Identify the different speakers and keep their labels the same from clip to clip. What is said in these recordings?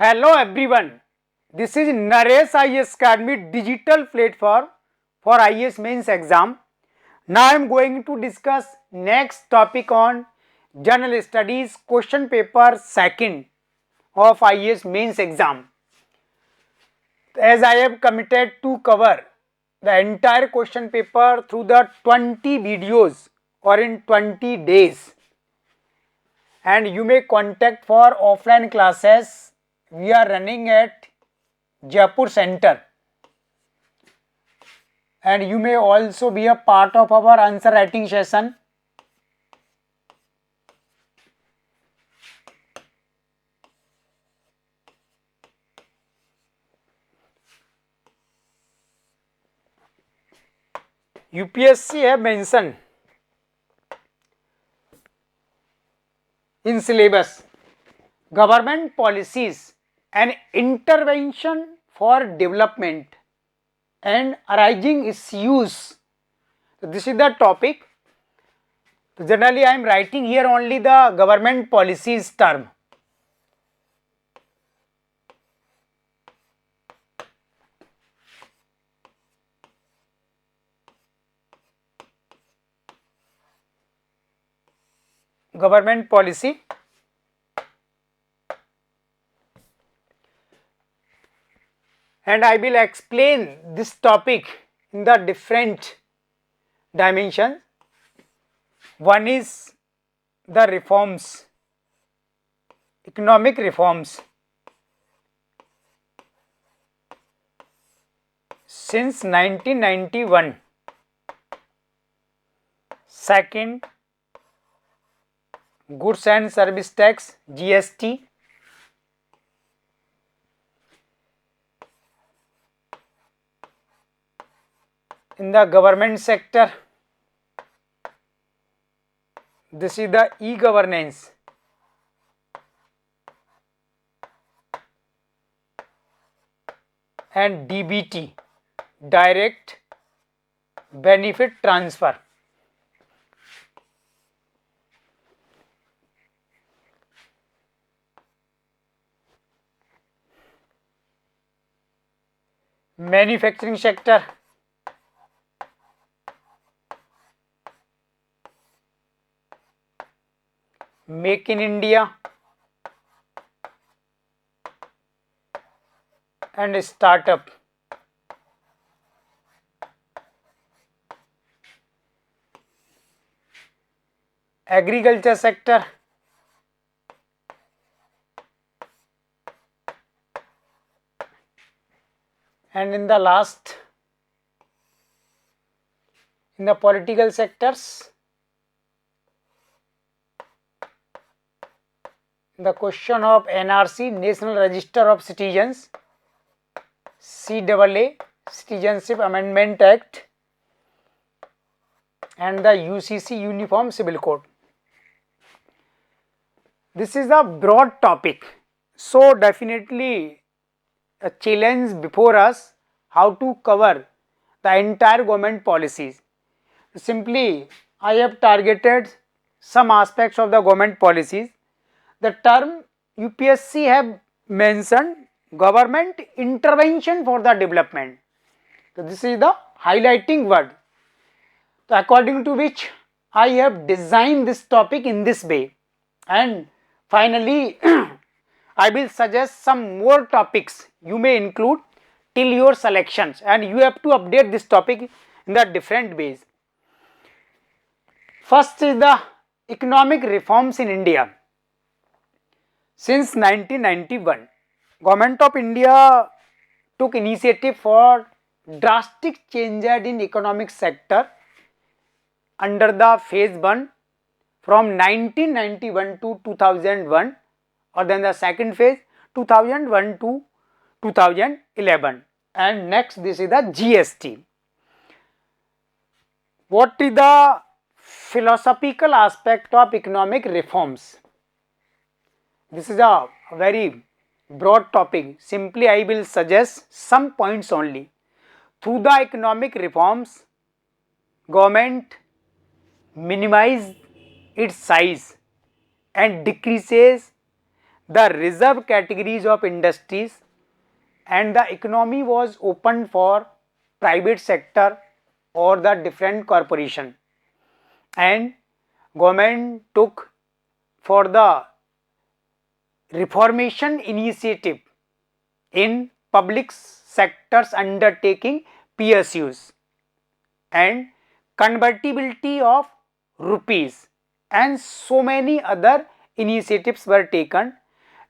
Speaker 1: Hello everyone, this is Naresh IAS Academy digital platform for IAS Mains exam. Now I am going to discuss next topic on General Studies question paper second of IAS Mains exam. As I have committed to cover the entire question paper through the 20 videos or in 20 days, and you may contact for offline classes. We are running at Jaipur Center, and you may also be a part of our answer writing session. UPSC have mentioned in syllabus government policies and intervention for development and arising issues. So this is the topic. So generally I am writing here only the government policies term. Government policy, and I will explain this topic in the different dimensions. One is the reforms, economic reforms. Since 1991, second, goods and service tax GST, in the government sector, this is the e-governance, and DBT, direct benefit transfer. Manufacturing sector, Make in India and startup. Agriculture sector, and in the last, in the political sectors, the question of NRC, National Register of Citizens, CAA, Citizenship Amendment Act, and the UCC, Uniform Civil Code. This is a broad topic, so definitely a challenge before us how to cover the entire government policies. Simply I have targeted some aspects of the government policies. The term UPSC have mentioned government intervention for the development. So this is the highlighting word. So according to which I have designed this topic in this way, and finally I will suggest some more topics you may include till your selections, and you have to update this topic in the different ways. First is the economic reforms in India. Since 1991, Government of India took initiative for drastic changes in economic sector under the phase 1 from 1991 to 2001, or then the second phase 2001 to 2011, and next this is the GST. What is the philosophical aspect of economic reforms? This is a very broad topic. Simply I will suggest some points only. Through the economic reforms, government minimize its size and decreases the reserve categories of industries, and the economy was open for private sector or the different corporation, and government took for the reformation initiative in public sectors undertaking PSUs and convertibility of rupees, and so many other initiatives were taken,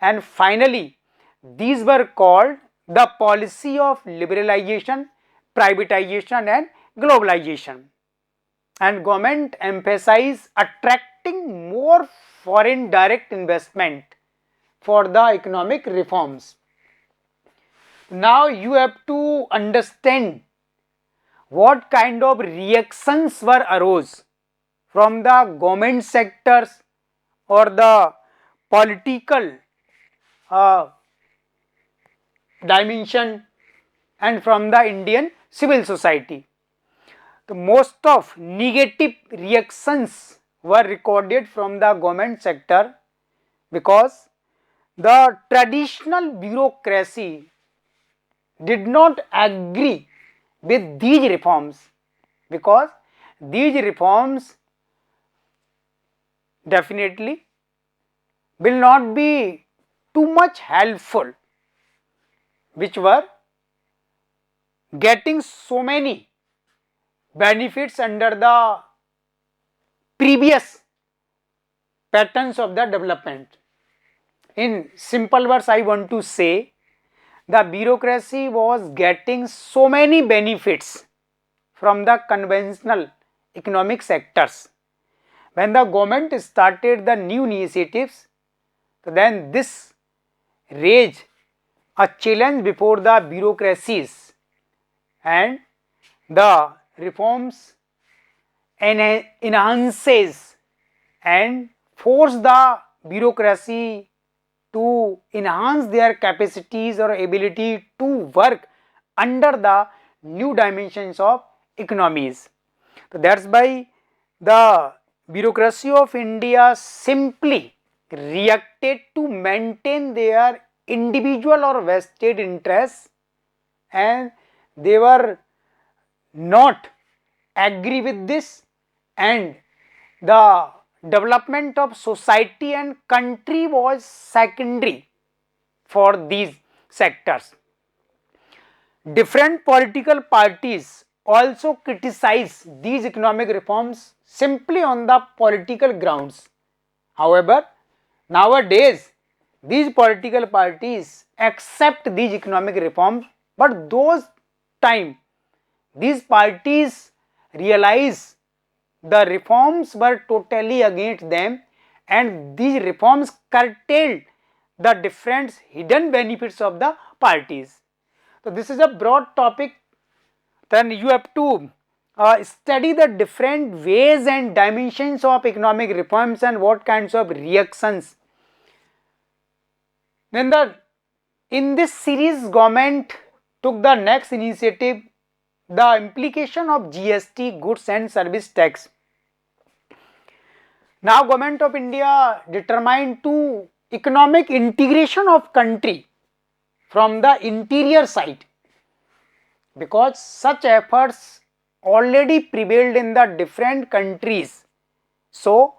Speaker 1: and finally these were called the policy of liberalization, privatization and globalization. And government emphasized attracting more foreign direct investment for the economic reforms. Now you have to understand what kind of reactions were arose from the government sectors or the political dimension and from the Indian civil society. The most of negative reactions were recorded from the government sector because the traditional bureaucracy did not agree with these reforms, because these reforms definitely will not be too much helpful, which were getting so many benefits under the previous patterns of the development. In simple words, I want to say the bureaucracy was getting so many benefits from the conventional economic sectors. When the government started the new initiatives, then this raised a challenge before the bureaucracies, and the reforms enhances and force the bureaucracy to enhance their capacities or ability to work under the new dimensions of economies. So that's why the bureaucracy of India simply reacted to maintain their individual or vested interests, and they were not agree with this, and the development of society and country was secondary for these sectors. Different political parties also criticize these economic reforms simply on the political grounds. However, nowadays these political parties accept these economic reforms, but those time these parties realize the reforms were totally against them, and these reforms curtailed the different hidden benefits of the parties. So this is a broad topic. Then you have to study the different ways and dimensions of economic reforms and what kinds of reactions. Then in this series, government took the next initiative, the implication of GST, goods and service tax. Now government of India determined to economic integration of country from the interior side, because such efforts already prevailed in the different countries. So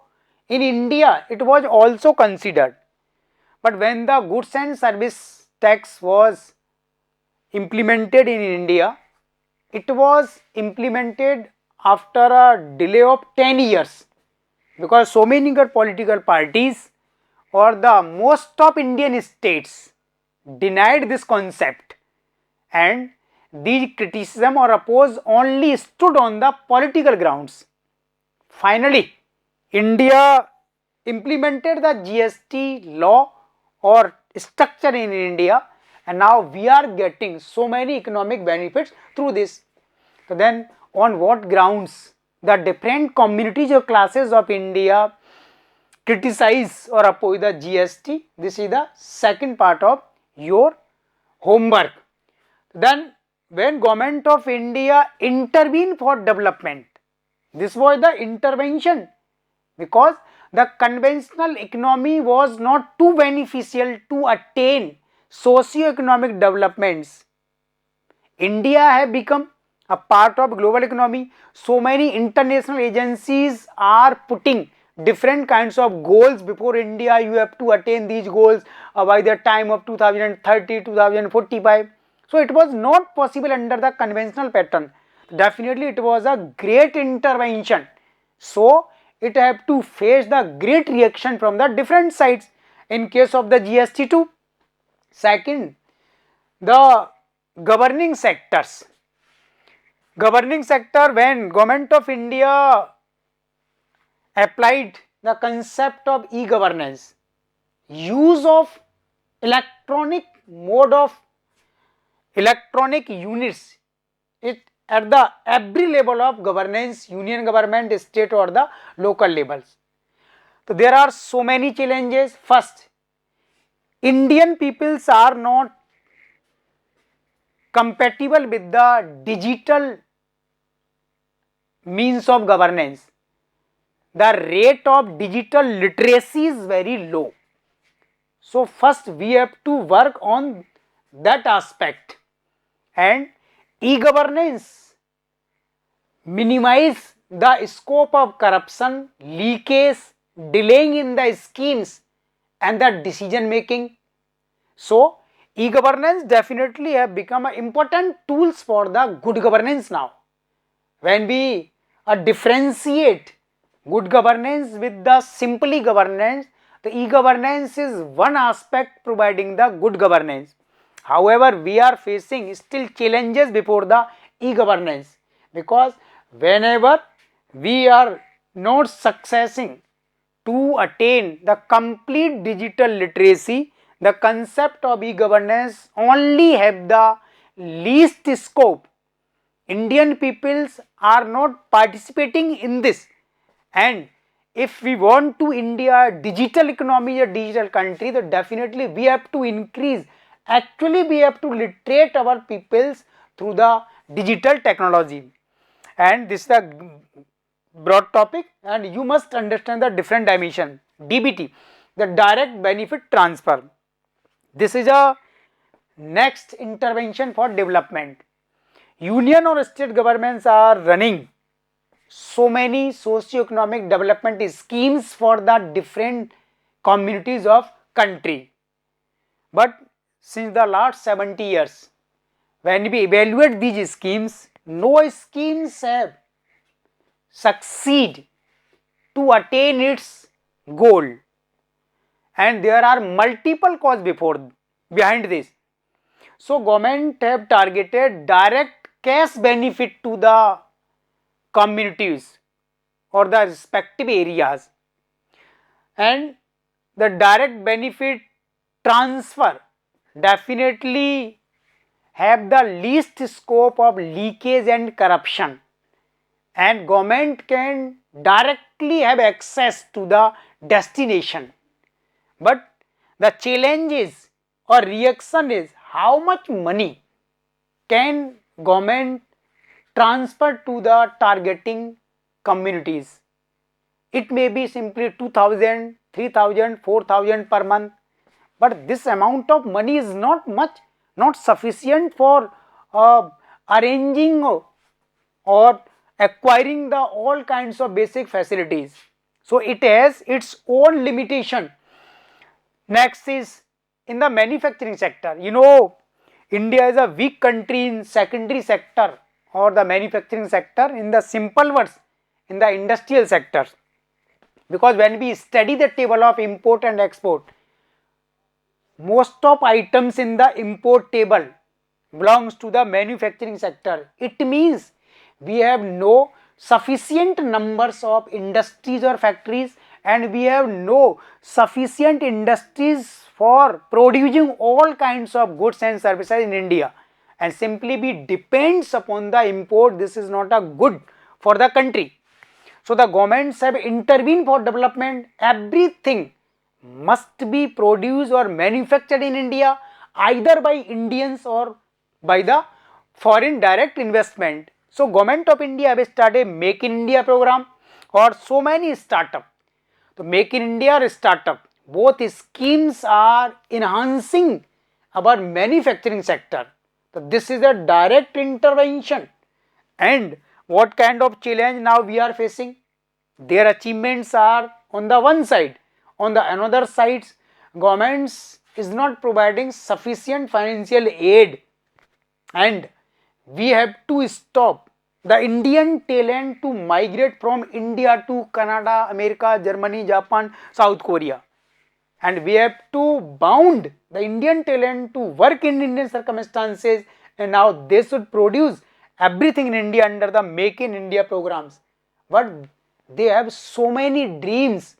Speaker 1: in India it was also considered, but when the goods and service tax was implemented in India, it was implemented after a delay of 10 years, because so many political parties or the most of Indian states denied this concept, and these criticism or oppose only stood on the political grounds. Finally, India implemented the GST law or structure in India, and now we are getting so many economic benefits through this. So then on what grounds the different communities or classes of India criticize or oppose the GST? This is the second part of your homework. Then when government of India intervened for development, this was the intervention, because the conventional economy was not too beneficial to attain socio-economic developments. India have become a part of global economy. So many international agencies are putting different kinds of goals before India. You have to attain these goals by the time of 2030, 2045. So it was not possible under the conventional pattern. Definitely it was a great intervention. So it have to face the great reaction from the different sides in case of the GST too. Second, the governing sectors. Governing sector, when Government of India applied the concept of e-governance, use of electronic mode of electronic units, it at the every level of governance, union government, state or the local levels. So there are so many challenges. First, Indian peoples are not compatible with the digital means of governance. The rate of digital literacy is very low. So first we have to work on that aspect, and e-governance minimize the scope of corruption, leakage, delaying in the schemes and the decision making. So e-governance definitely have become important tools for the good governance now. When we differentiate good governance with the simply governance, the e-governance is one aspect providing the good governance. However, we are facing still challenges before the e-governance, because whenever we are not succeeding to attain the complete digital literacy, the concept of e-governance only have the least scope. Indian peoples are not participating in this, and if we want to India digital economy, a digital country, then definitely we have to increase, actually we have to literate our peoples through the digital technology. And this is the broad topic, and you must understand the different dimension. DBT, the direct benefit transfer. This is a next intervention for development. Union or state governments are running so many socio-economic development schemes for the different communities of country. But since the last 70 years, when we evaluate these schemes, no schemes have succeed to attain its goal, and there are multiple causes behind this. So government have targeted direct cash benefit to the communities or the respective areas, and the direct benefit transfer definitely have the least scope of leakage and corruption, and government can directly have access to the destination. But the challenge is or reaction is, how much money can government transfer to the targeting communities? It may be simply 2000, 3000, 4000 per month, but this amount of money is not much, not sufficient for arranging or acquiring the all kinds of basic facilities. So it has its own limitation. Next is in the manufacturing sector. You know, India is a weak country in secondary sector or the manufacturing sector, in the simple words, in the industrial sector. Because when we study the table of import and export, most of items in the import table belongs to the manufacturing sector. It means we have no sufficient numbers of industries or factories, and we have no sufficient industries for producing all kinds of goods and services in India, and simply we depends upon the import. This is not a good for the country. So the governments have intervened for development. Everything must be produced or manufactured in India, either by Indians or by the foreign direct investment. So government of India have started Make in India program or so many startup. the Make in India or startup, both schemes are enhancing our manufacturing sector. So this is a direct intervention. And what kind of challenge now we are facing? Their achievements are on the one side. On the another side, governments is not providing sufficient financial aid, and we have to stop the Indian talent to migrate from India to Canada, America, Germany, Japan, South Korea. And we have to bound the Indian talent to work in Indian circumstances, and now they should produce everything in India under the Make in India programs. But they have so many dreams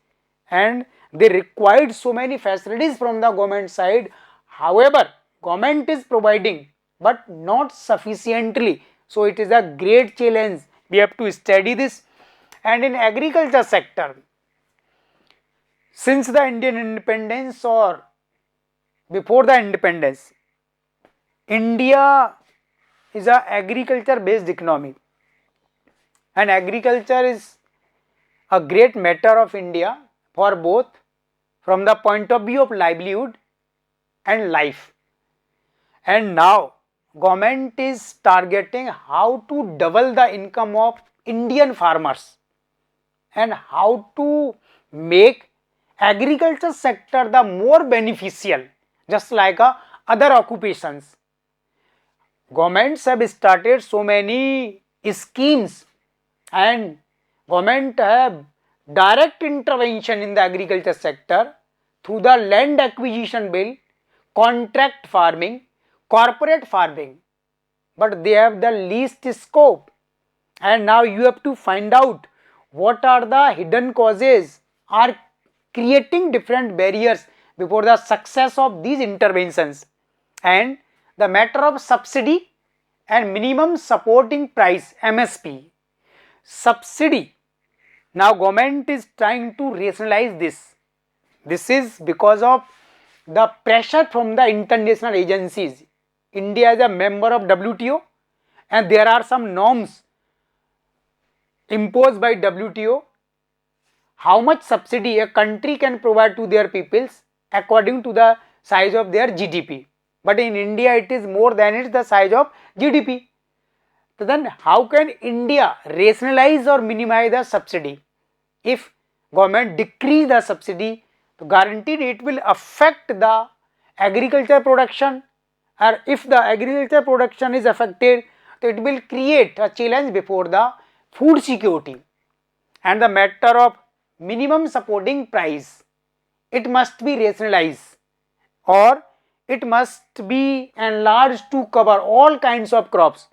Speaker 1: and they required so many facilities from the government side. However, government is providing but not sufficiently. So it is a great challenge. We have to study this. And in agriculture sector, since the Indian independence or before the independence, India is a agriculture based economy, and agriculture is a great matter of India for both from the point of view of livelihood and life. And now government is targeting how to double the income of Indian farmers and how to make agriculture sector the more beneficial, just like other occupations. Governments have started so many schemes, and government have direct intervention in the agriculture sector through the land acquisition bill, contract farming, corporate farming, but they have the least scope. And now you have to find out what are the hidden causes are creating different barriers before the success of these interventions. And the matter of subsidy and minimum supporting price, MSP. Subsidy, now government is trying to rationalize this. This is because of the pressure from the international agencies. India is a member of WTO, and there are some norms imposed by WTO how much subsidy a country can provide to their peoples according to the size of their GDP. But in India it is more than it's the size of GDP. So then how can India rationalize or minimize the subsidy? If government decrease the subsidy, so guaranteed it will affect the agriculture production, or if the agriculture production is affected, so it will create a challenge before the food security. And the matter of minimum supporting price, it must be rationalized or it must be enlarged to cover all kinds of crops.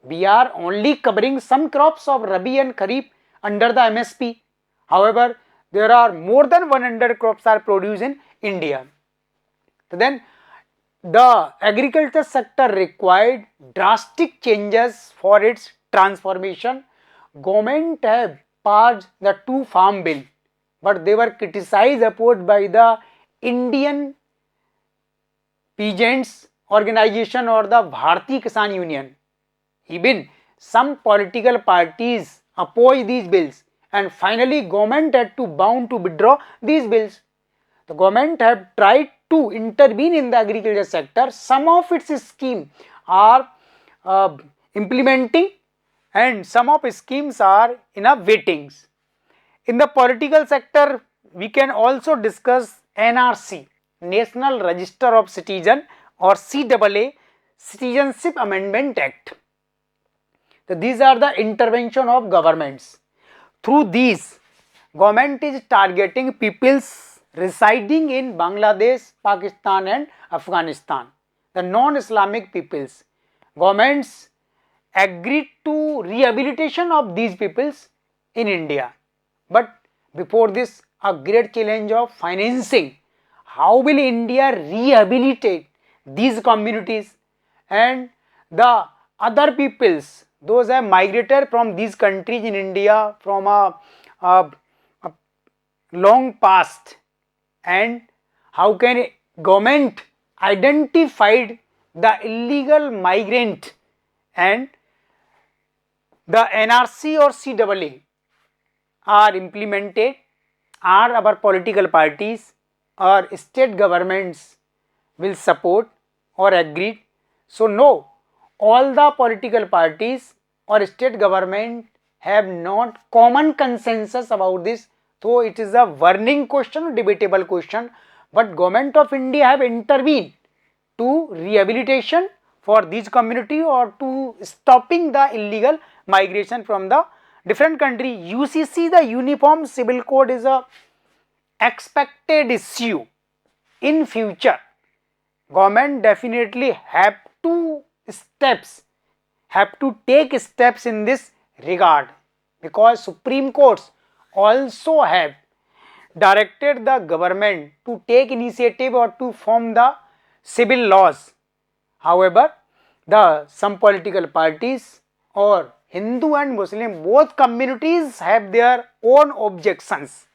Speaker 1: We are only covering some crops of Rabi and Kharif under the MSP. However, there are more than 100 crops are produced in India. So then the agriculture sector required drastic changes for its transformation. Government have passed the 2 farm bill, but they were criticized, opposed by the Indian peasants organization or the Bharati Kisan Union. Even some political parties opposed these bills, and finally government had to bound to withdraw these bills. The government have tried to intervene in the agriculture sector. Some of its schemes are implementing, and some of its schemes are in a waitings. In the political sector, we can also discuss NRC, National Register of Citizen, or CAA, Citizenship Amendment Act. So these are the intervention of governments. Through these, government is targeting peoples residing in Bangladesh, Pakistan and Afghanistan, the non-Islamic peoples. Governments agreed to rehabilitation of these peoples in India. But before this, a great challenge of financing. How will India rehabilitate these communities and the other peoples, those have migrated from these countries in India from a long past, and how can government identified the illegal migrant, and the NRC or CAA are implemented, are our political parties or state governments will support or agree? So no, all the political parties or state government have not common consensus about this. So it is a burning question, debatable question, but government of India have intervened to rehabilitation for this community or to stopping the illegal migration from the different country. UCC, the Uniform Civil Code, is a expected issue in future. Government definitely have to take steps in this regard, because Supreme Courts also have directed the government to take initiative or to form the civil laws. However, some political parties or Hindu and Muslim both communities have their own objections,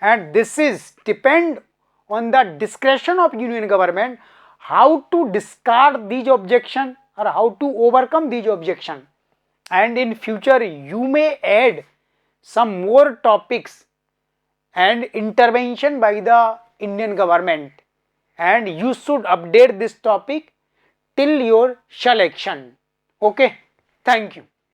Speaker 1: and this is depend on the discretion of union government how to discard these objection or how to overcome these objection. And in future you may add some more topics and intervention by the Indian government, and you should update this topic till your selection. Okay, thank you.